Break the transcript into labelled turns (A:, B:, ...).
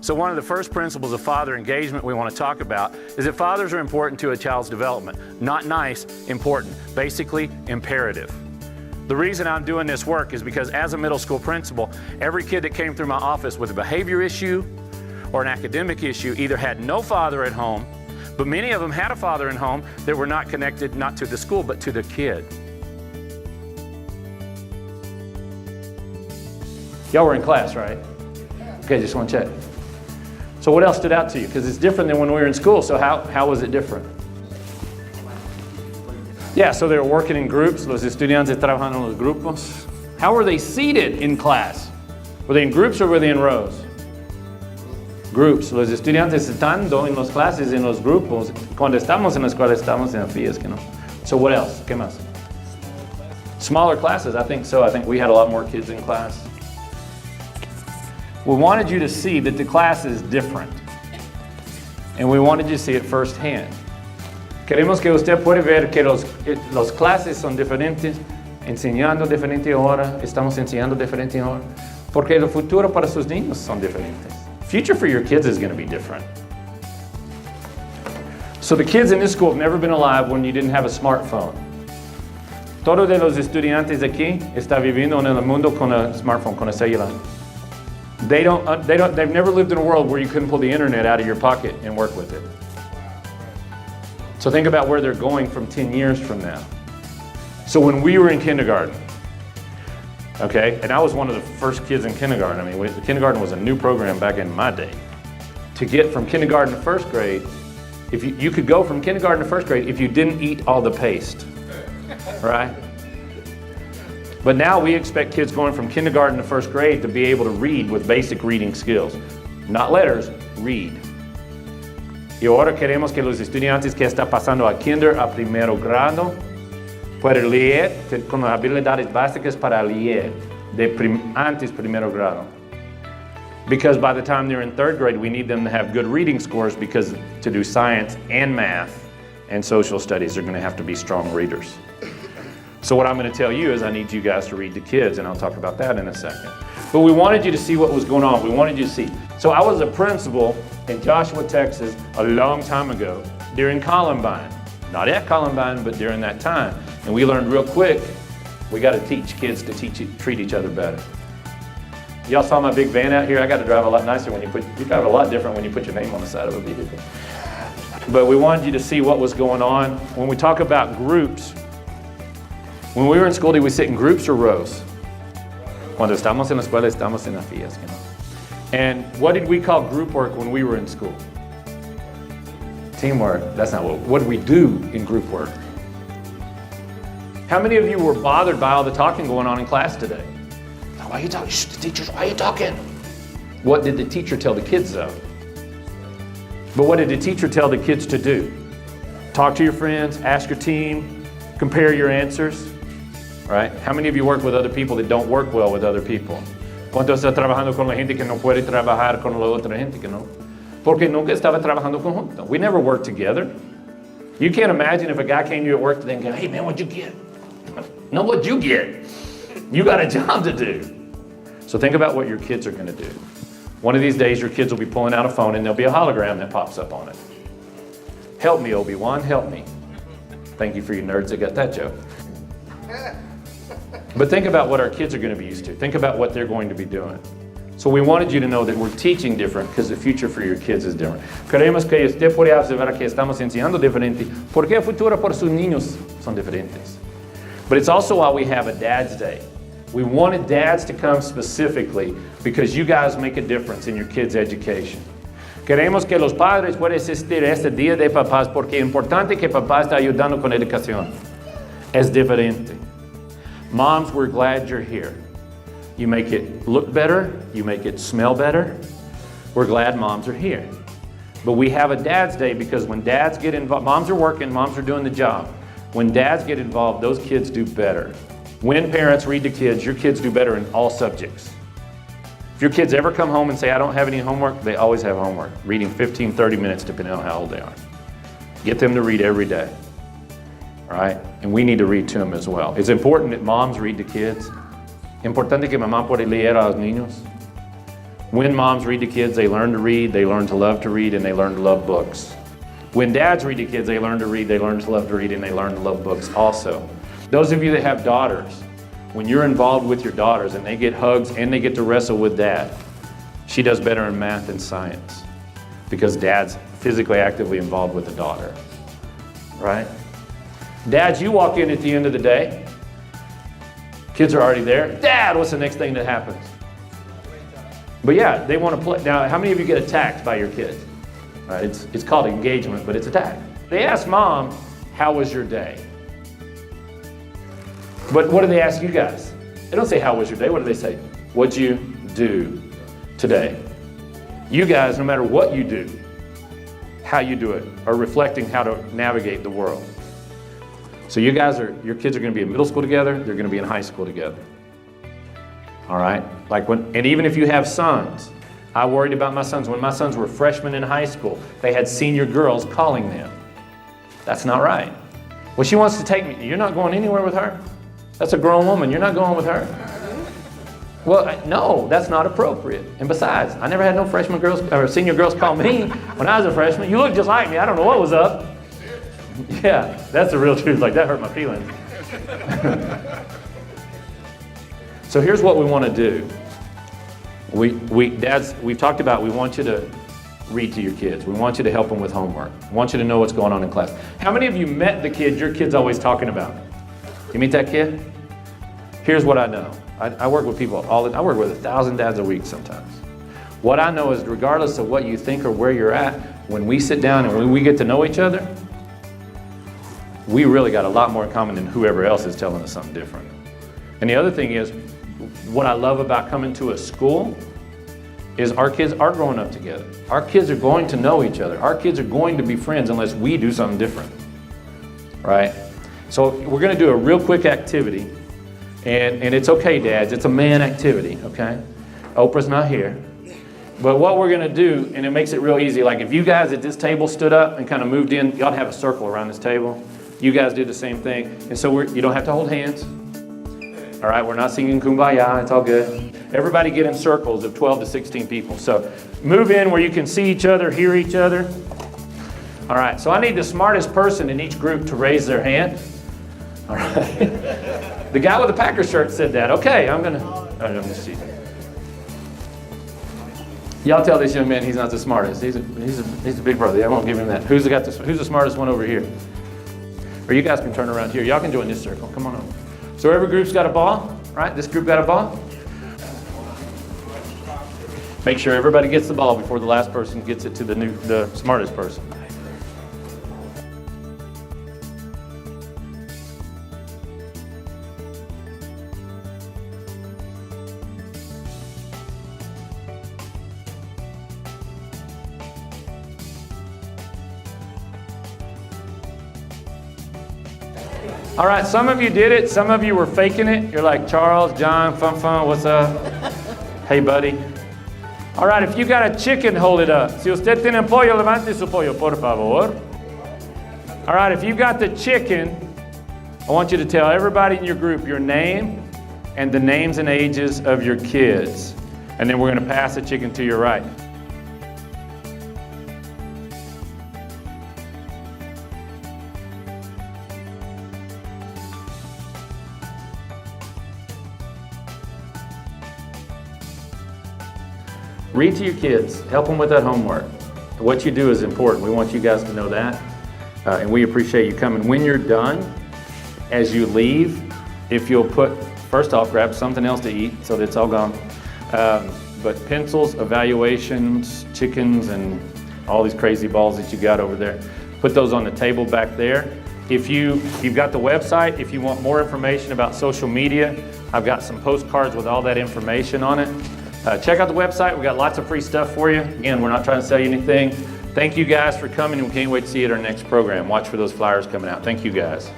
A: So one of the first principles of father engagement we want to talk about is that fathers are important to a child's development. Not nice, important. Basically, imperative. The reason I'm doing this work is because as a middle school principal, every kid that came through my office with a behavior issue or an academic issue either had no father at home, but many of them had a father at home that were not connected not to the school, but to the kid. Y'all were in class, right? Okay, just want to check. So what else stood out to you? Because it's different than when we were in school, so how was it different? Yeah, so they were working in groups. Los estudiantes trabajan en los grupos. How were they seated in class? Were they in groups or were they in rows? Groups. Los estudiantes estando en las clases en los grupos. Cuando estamos en la escuela, estamos en filas, que no. So what else? ¿Qué más? Smaller classes, I think so. I think we had a lot more kids in class. We wanted you to see that the class is different. And we wanted you to see it firsthand. Queremos que usted pueda ver que los clases son diferentes, enseñando diferente ahora, estamos enseñando diferente ahora, porque el futuro para sus niños son diferentes. Future for your kids is going to be different. So the kids in this school have never been alive when you didn't have a smartphone. Todos de los estudiantes aquí están viviendo en el mundo con el smartphone, con el celular. They've never lived in a world where you couldn't pull the internet out of your pocket and work with it. So think about where they're going from 10 years from now. So when we were in kindergarten, okay, and I was one of the first kids in kindergarten. I mean, kindergarten was a new program back in my day. To get from kindergarten to first grade, if you could go from kindergarten to first grade if you didn't eat all the paste, right? But now we expect kids going from kindergarten to first grade to be able to read with basic reading skills. Not letters, read. Y ahora queremos que los estudiantes que están pasando a kinder, a primero grado, puedan leer con las habilidades básicas para leer antes primero grado. Because by the time they're in third grade, we need them to have good reading scores because to do science and math and social studies, they're going to have to be strong readers. So what I'm going to tell you is I need you guys to read to kids, and I'll talk about that in a second. But we wanted you to see what was going on. We wanted you to see. So I was a principal in Joshua, Texas, a long time ago during Columbine. Not at Columbine, but during that time. And we learned real quick, we got to teach kids to treat each other better. Y'all saw my big van out here? I got to drive a lot nicer when you drive a lot different when you put your name on the side of a vehicle. But we wanted you to see what was going on. When we talk about groups, when we were in school, did we sit in groups or rows? Cuando estamos en la escuela, estamos en las filas. You know? And what did we call group work when we were in school? Teamwork. That's not what did we do in group work? How many of you were bothered by all the talking going on in class today? Why are you talking? Shh, the teachers, why are you talking? What did the teacher tell the kids though? But what did the teacher tell the kids to do? Talk to your friends, ask your team, compare your answers. Right? How many of you work with other people that don't work well with other people? ¿Cuántos están trabajando con la gente que no puede trabajar con la otra gente que no? Porque nunca estaba trabajando conjunto. We never worked together. You can't imagine if a guy came to you at work today and go, hey man, what'd you get? No, what'd you get? You got a job to do. So think about what your kids are going to do. One of these days your kids will be pulling out a phone and there'll be a hologram that pops up on it. Help me, Obi-Wan, help me. Thank you for you nerds that got that joke. But think about what our kids are going to be used to. Think about what they're going to be doing. So we wanted you to know that we're teaching different because the future for your kids is different. Queremos que usted pueda observar que estamos enseñando diferente porque el futuro para sus niños son diferentes. But it's also why we have a Dad's Day. We wanted dads to come specifically because you guys make a difference in your kids' education. Queremos que los padres puedan asistir a este día de papás porque es importante que papá está ayudando con educación. Es diferente. Moms, we're glad you're here. You make it look better. You make it smell better. We're glad moms are here. But we have a Dad's Day because when dads get involved, moms are working, moms are doing the job. When dads get involved, those kids do better. When parents read to kids, your kids do better in all subjects. If your kids ever come home and say, I don't have any homework, they always have homework. Reading 15, 30 minutes depending on how old they are. Get them to read every day. Right? And we need to read to them as well. It's important that moms read to kids. Importante que mamá pueda leer a los niños. When moms read to kids, they learn to read, they learn to love to read, and they learn to love books. When dads read to kids, they learn to read, they learn to love to read, and they learn to love books also. Those of you that have daughters, when you're involved with your daughters and they get hugs and they get to wrestle with dad, she does better in math and science because dad's physically actively involved with the daughter, right? Dads, you walk in at the end of the day, kids are already there. Dad, what's the next thing that happens? But yeah, they want to play. Now, how many of you get attacked by your kids? Right? It's called engagement, but it's attack. They ask mom, how was your day? But what do they ask you guys? They don't say, how was your day? What do they say? What'd you do today? You guys, no matter what you do, how you do it, are reflecting how to navigate the world. So your kids are going to be in middle school together, they're going to be in high school together. All right? And even if you have sons, I worried about my sons. When my sons were freshmen in high school, they had senior girls calling them. That's not right. Well, she wants to take me. You're not going anywhere with her? That's a grown woman. You're not going with her? Well, no, that's not appropriate. And besides, I never had no freshman girls or senior girls call me when I was a freshman. You look just like me. I don't know what was up. Yeah, that's the real truth. Like, that hurt my feelings. So here's what we want to do. Dads, we've talked about, we want you to read to your kids. We want you to help them with homework. We want you to know what's going on in class. How many of you met the kid your kid's always talking about? You meet that kid? Here's what I know. I work with people I work with 1,000 dads a week sometimes. What I know is regardless of what you think or where you're at, when we sit down and when we get to know each other, we really got a lot more in common than whoever else is telling us something different. And the other thing is, what I love about coming to a school is our kids are growing up together. Our kids are going to know each other. Our kids are going to be friends unless we do something different, right? So we're going to do a real quick activity, and it's okay, dads. It's a man activity, okay? Oprah's not here. But what we're going to do, and it makes it real easy, like if you guys at this table stood up and kind of moved in, y'all have a circle around this table. You guys do the same thing. And so you don't have to hold hands. All right, we're not singing Kumbaya, it's all good. Everybody get in circles of 12 to 16 people. So move in where you can see each other, hear each other. All right, so I need the smartest person in each group to raise their hand. All right. The guy with the Packer shirt said that. Okay, I'm gonna see. Y'all tell this young man he's not the smartest. He's a big brother. I won't give him that. Who's the smartest one over here? Or you guys can turn around here. Y'all can join this circle. Come on over. So every group's got a ball, right? This group got a ball. Make sure everybody gets the ball before the last person gets it to the smartest person. All right, some of you did it. Some of you were faking it. You're like, Charles, John, Fun, what's up? Hey, buddy. All right, if you got a chicken, hold it up. Si usted tiene pollo, levante su pollo, por favor. All right, if you got the chicken, I want you to tell everybody in your group your name and the names and ages of your kids. And then we're going to pass the chicken to your right. Read to your kids. Help them with that homework. What you do is important. We want you guys to know that. And we appreciate you coming. When you're done, as you leave, if you'll first off, grab something else to eat so that it's all gone. But pencils, evaluations, chickens, and all these crazy balls that you got over there, put those on the table back there. If you've got the website, if you want more information about social media, I've got some postcards with all that information on it. Check out the website. We've got lots of free stuff for you. Again, we're not trying to sell you anything. Thank you guys for coming, and we can't wait to see you at our next program. Watch for those flyers coming out. Thank you guys.